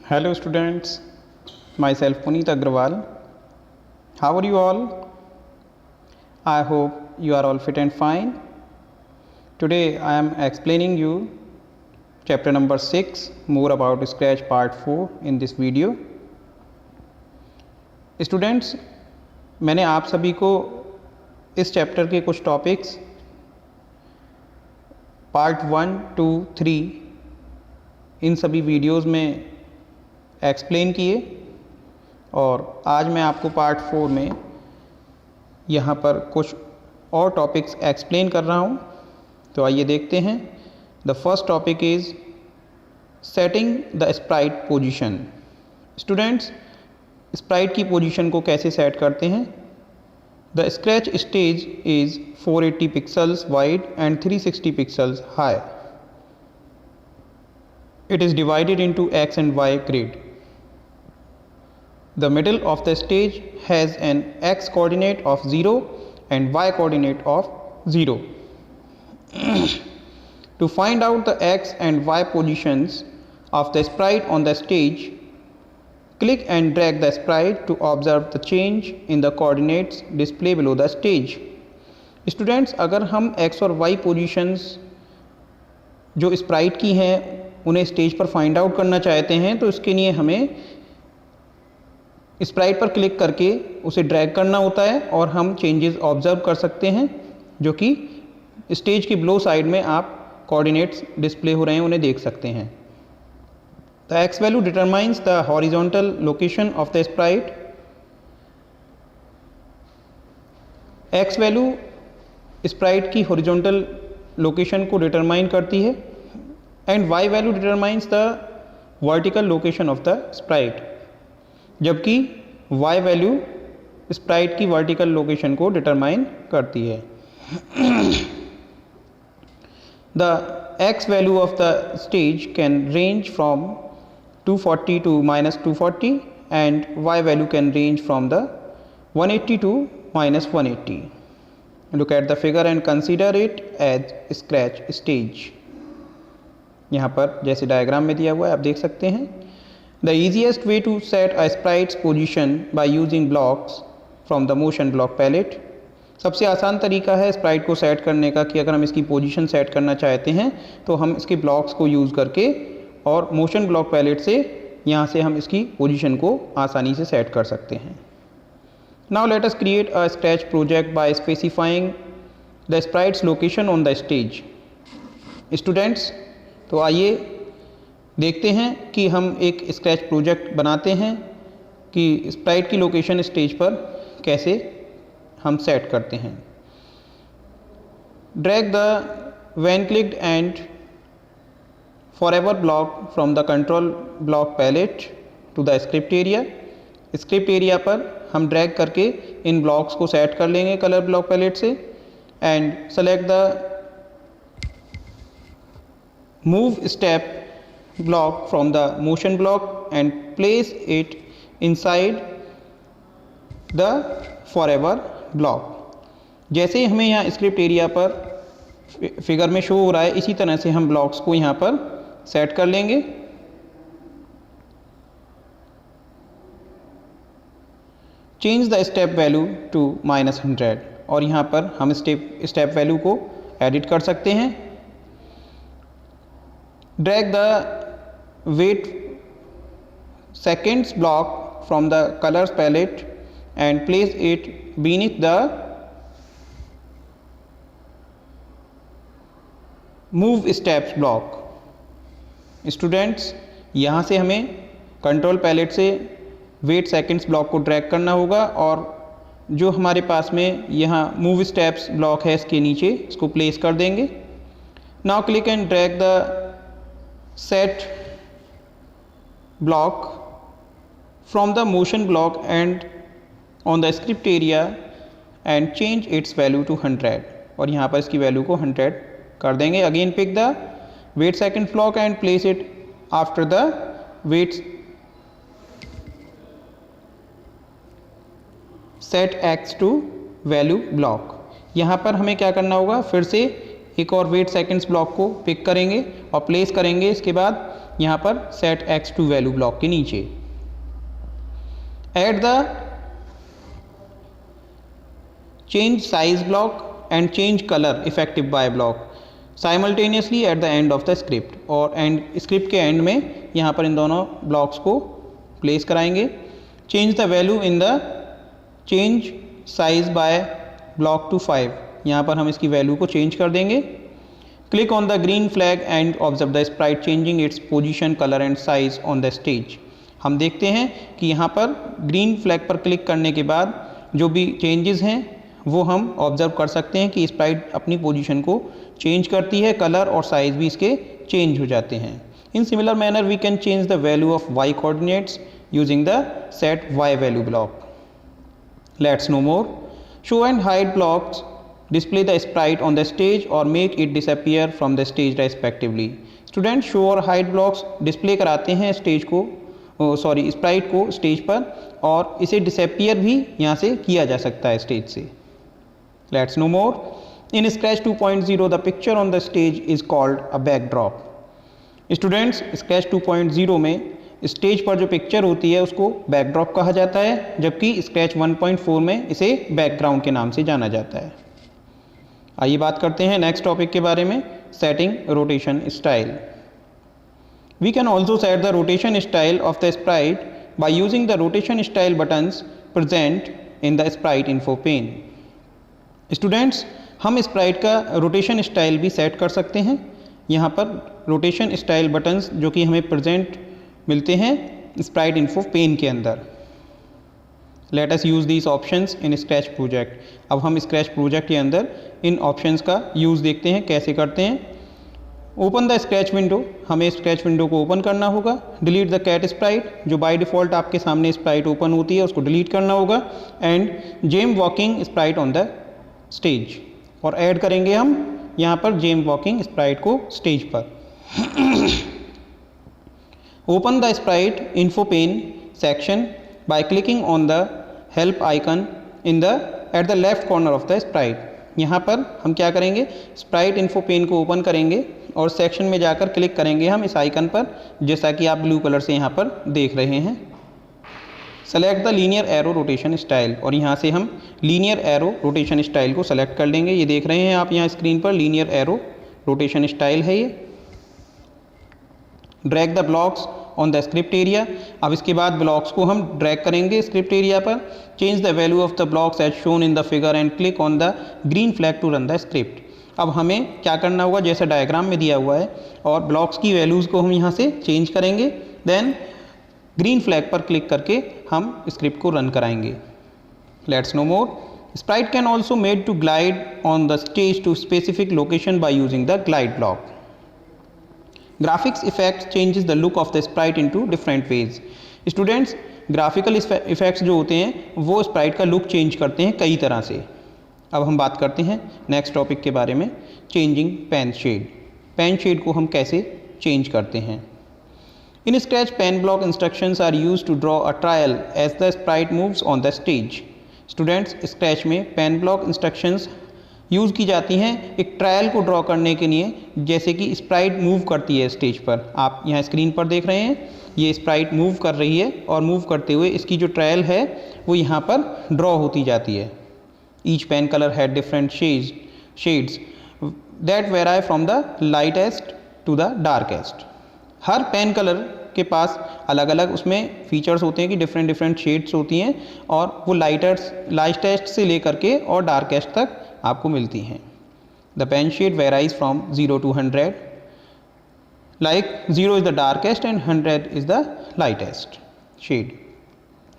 Hello students, myself Puneet Agrawal. How are you all? I hope you are all fit and fine. Today I am explaining you chapter number 6, more about Scratch part 4 in this video. Students, मैंने आप सभी को इस chapter के कुछ topics part 1, 2, 3 इन सभी videos में explain किए और आज मैं आपको पार्ट 4 में यहाँ पर कुछ और टॉपिक्स एक्सप्लेन कर रहा हूँ। तो आइए देखते हैं। The first topic is setting the Sprite position. Students, Sprite की पोजीशन को कैसे सेट करते हैं? The scratch stage is 480 pixels wide and 360 pixels high. It is divided into X and Y grid. The middle of the stage has an X coordinate of 0 and Y coordinate of 0. To find out the X and Y positions of the sprite on the stage, click and drag the sprite to observe the change in the coordinates display below the stage. Students, अगर हम X और Y positions जो Sprite की हैं उन्हें stage पर find out करना चाहते हैं तो इसके लिए हमें स्प्राइट पर क्लिक करके उसे ड्रैग करना होता है और हम चेंजेस ऑब्जर्व कर सकते हैं जो कि स्टेज के बिलो साइड में आप कोऑर्डिनेट्स डिस्प्ले हो रहे हैं उन्हें देख सकते हैं। The x value determines the horizontal location of the Sprite. X value Sprite की हॉरिजॉन्टल लोकेशन को डिटरमाइन करती है and y value determines the vertical location of the Sprite, जबकि y वैल्यू स्प्राइट की वर्टिकल लोकेशन को determine करती है। The x value of the stage can range from 240 to -240 and y value can range from the 180 to -180. Look at the figure and consider it as scratch stage. यहाँ पर जैसे diagram में दिया हुआ है आप देख सकते हैं। The easiest way to set a sprite's position by using blocks from the motion block palette. सबसे आसान तरीका है स्प्राइट को सेट करने का कि अगर हम इसकी पोजीशन सेट करना चाहते हैं तो हम इसके ब्लॉक्स को यूज़ करके और मोशन ब्लॉक पैलेट से यहाँ से हम इसकी पोजीशन को आसानी से सेट कर सकते हैं। Now let us create a scratch project by specifying the sprites location on the stage. Students, तो आइए देखते हैं कि हम एक स्क्रैच प्रोजेक्ट बनाते हैं कि स्प्राइट की लोकेशन स्टेज पर कैसे हम सेट करते हैं। Drag the when clicked and forever block from the control block palette to the script area. Script area पर हम ड्रैग करके इन ब्लॉक्स को सेट कर लेंगे कलर ब्लॉक पैलेट से and select the move step block from the motion block and place it inside the forever block। जैसे ही हमें यहाँ स्क्रिप्ट एरिया पर फिगर में शो हो रहा है इसी तरह से हम ब्लॉक्स को यहाँ पर सेट कर लेंगे। Change the step value to -100 और यहाँ पर हम स्टेप वैल्यू को एडिट कर सकते हैं। Drag the wait seconds block from the colors palette and place it beneath the move steps block। Students, यहाँ से हमें कंट्रोल पैलेट से वेट सेकंड्स ब्लॉक को ड्रैग करना होगा और जो हमारे पास में यहाँ मूव स्टेप्स ब्लॉक है इसके नीचे इसको प्लेस कर देंगे। Now click and drag the set block from the motion block and on the script area and change its value to 100 और यहाँ पर इसकी वैल्यू को 100 कर देंगे। Again pick the wait second block and place it after the wait set x to value block. यहाँ पर हमें क्या करना होगा, फिर से एक और वेट सेकंड्स ब्लॉक को पिक करेंगे और प्लेस करेंगे। इसके बाद यहाँ पर set x to value block के नीचे। Add the change size block and change colour effective by block simultaneously at the end of the script, और एंड स्क्रिप्ट के एंड में यहाँ पर इन दोनों ब्लॉक्स को प्लेस कराएंगे। Change the value in the change size by block to 5, यहाँ पर हम इसकी वैल्यू को चेंज कर देंगे। Click on the green flag and observe the Sprite changing its position colour and size on the stage. हम देखते हैं कि यहाँ पर ग्रीन फ्लैग पर क्लिक करने के बाद जो भी चेंजेस हैं वो हम ऑब्जर्व कर सकते हैं कि स्प्राइट अपनी पोजीशन को चेंज करती है, कलर और साइज भी इसके चेंज हो जाते हैं। In similar manner we can change the value of y coordinates using the set y value block. Let's know more. Show and hide blocks display the sprite on the stage or make it disappear from the stage respectively। Student show और hide blocks display कराते हैं stage को Sprite को stage पर, और इसे disappear भी यहाँ से किया जा सकता है स्टेज से। Let's know more. In scratch 2.0 the picture on the stage is called a backdrop. Students scratch 2.0 में स्टेज पर जो पिक्चर होती है उसको बैकड्रॉप कहा जाता है, जबकि स्क्रैच 1.4 में इसे बैकग्राउंड के नाम से जाना जाता है। आइए बात करते हैं नेक्स्ट टॉपिक के बारे में, setting rotation style. We can also set the rotation style of the sprite by using the rotation style buttons present in the sprite info pane. Students हम स्प्राइट का रोटेशन स्टाइल भी set कर सकते हैं। यहाँ पर रोटेशन स्टाइल बटन्स जो कि हमें प्रेजेंट मिलते हैं स्प्राइट इन्फो पेन के अंदर। Let us use these options in scratch project. अब हम स्क्रैच प्रोजेक्ट के अंदर इन ऑप्शंस का यूज़ देखते हैं कैसे करते हैं। ओपन द स्क्रैच विंडो, हमें स्क्रैच विंडो को ओपन करना होगा। डिलीट द कैट स्प्राइट, जो बाय डिफ़ॉल्ट आपके सामने स्प्राइट ओपन होती है उसको डिलीट करना होगा। And gem walking sprite on the stage, और ऐड करेंगे हम यहाँ पर जेम वॉकिंग स्प्राइट को स्टेज पर। Open the sprite info pane section by clicking on the help icon in the at the left corner of the sprite। यहाँ पर हम क्या करेंगे, स्प्राइट इन्फो पेन को ओपन करेंगे और सेक्शन में जाकर क्लिक करेंगे हम इस आइकन पर, जैसा कि आप ब्लू कलर से यहाँ पर देख रहे हैं। Select the linear arrow rotation style, और यहाँ से हम लीनियर एरो रोटेशन स्टाइल को सेलेक्ट कर लेंगे। ये देख रहे हैं आप यहाँ स्क्रीन पर लीनियर एरो रोटेशन स्टाइल है ये। Drag the blocks on the script area, अब इसके बाद ब्लॉक्स को हम ड्रैग करेंगे स्क्रिप्ट एरिया पर। Change the value of the blocks as shown in the figure and click on the green flag to run the script. अब हमें क्या करना होगा, जैसा डायग्राम में दिया हुआ है, और ब्लॉक्स की वैल्यूज़ को हम यहाँ से चेंज करेंगे। देन ग्रीन फ्लैग पर क्लिक करके हम स्क्रिप्ट को रन कराएंगे। Let's know more. Sprite can also made to glide on the stage to specific location by using the glide block. Graphics effects changes the look of the sprite into different ways. Students graphical effects जो होते हैं वो Sprite का look change करते हैं कई तरह से। अब हम बात करते हैं नेक्स्ट टॉपिक के बारे में, changing pen shade. Pen shade को हम कैसे चेंज करते हैं। In scratch pen block instructions are used to draw a trial as the sprite moves on the stage. Students scratch में पेन ब्लॉक इंस्ट्रक्शंस यूज़ की जाती हैं एक ट्रायल को ड्रॉ करने के लिए, जैसे कि स्प्राइट मूव करती है स्टेज पर। आप यहाँ स्क्रीन पर देख रहे हैं ये स्प्राइट मूव कर रही है, और मूव करते हुए इसकी जो ट्रायल है वो यहाँ पर ड्रॉ होती जाती है। Each pen colour had different shades that vary from the lightest to the darkest. हर पेन कलर के पास अलग अलग उसमें फीचर्स होते हैं कि डिफरेंट शेड्स होती हैं, और वो लाइटेस्ट से लेकर के और डार्केस्ट तक आपको मिलती हैं। The pen shade varies from 0 to 100, like 0 is the darkest and 100 is the lightest shade.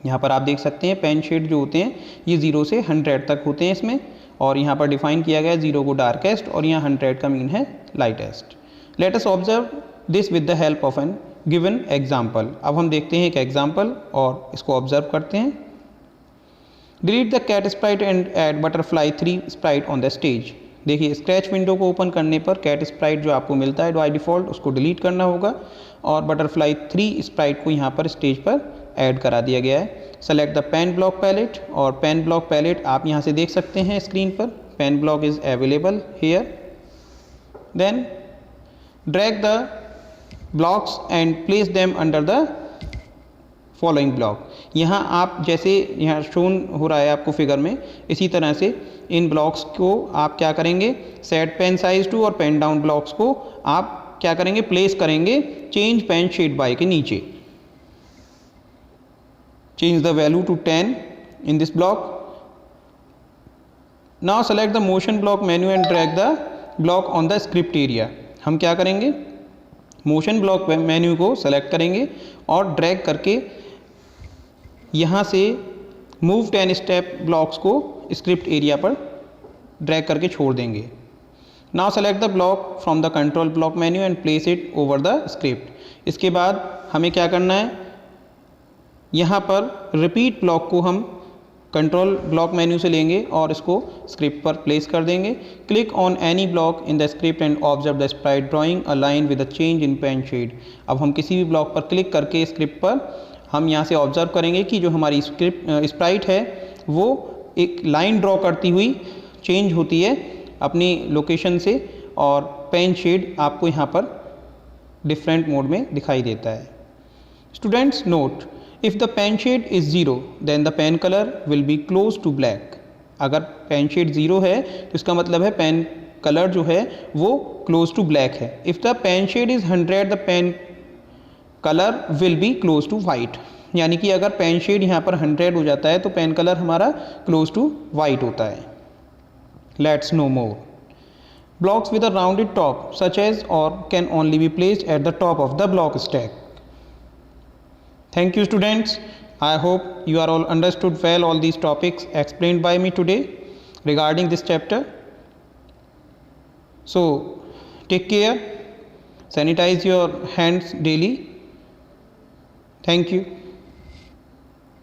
यहाँ पर आप देख सकते हैं पेन शेड जो होते हैं ये 0 से 100 तक होते हैं इसमें, और यहाँ पर डिफाइन किया गया है 0 को डार्केस्ट और यहाँ 100 का मीन है lightest. Let us observe this with the help of an given example. अब हम देखते हैं एक एग्जाम्पल और इसको ऑब्जर्व करते हैं। Delete the cat sprite and add butterfly 3 sprite on the stage. देखिए स्क्रैच विंडो को ओपन करने पर कैट स्प्राइट जो आपको मिलता है बाय डिफ़ॉल्ट उसको डिलीट करना होगा, और बटरफ्लाई 3 स्प्राइट को यहाँ पर स्टेज पर ऐड करा दिया गया है। Select the pen block palette, और पेन ब्लॉक पैलेट आप यहाँ से देख सकते हैं स्क्रीन पर, pen block is available here. Then drag the blocks and place them under the following block। यहाँ आप जैसे यहाँ शोन हो रहा है आपको फिगर में, इसी तरह से इन ब्लॉक्स को आप क्या करेंगे, सेट पेन साइज टू और पेन डाउन ब्लॉक्स को आप क्या करेंगे, प्लेस करेंगे चेंज पेन शेड बाय के नीचे। Change the value to 10 in this block. Now select the motion block menu and drag the block on the script area. हम क्या करेंगे, मोशन ब्लॉक मेन्यू को सेलेक्ट करेंगे और ड्रैग करके यहाँ से मूव 10 स्टेप ब्लॉक्स को स्क्रिप्ट एरिया पर ड्रैग करके छोड़ देंगे। Now select the block from the control block menu and place it over the script. इसके बाद हमें क्या करना है, यहाँ पर रिपीट ब्लॉक को हम कंट्रोल ब्लॉक मेन्यू से लेंगे और इसको स्क्रिप्ट पर प्लेस कर देंगे। Click on any block in the script and observe the sprite drawing a line with a change in pen shade. अब हम किसी भी ब्लॉक पर क्लिक करके स्क्रिप्ट पर हम यहाँ से ऑब्जर्व करेंगे कि जो हमारी स्प्राइट है वो एक लाइन ड्रॉ करती हुई चेंज होती है अपनी लोकेशन से, और पेन शेड आपको यहाँ पर डिफरेंट मोड में दिखाई देता है। Students note, if the pen shade is 0 then the pen colour will be close to black. अगर पेन शेड 0 है तो इसका मतलब है पेन कलर जो है वो क्लोज टू ब्लैक है। If the pen shade is 100 the pen colour will be close to white. यानी कि अगर पेन शेड यहाँ पर 100 हो जाता है तो पेन कलर हमारा क्लोज टू वाइट होता है। Let's know more. Blocks with a rounded top such as और can only be placed at the top of the block stack. Thank you students. I hope you are all understood well all these topics explained by me today regarding this chapter. So take care, sanitize your hands daily. Thank you.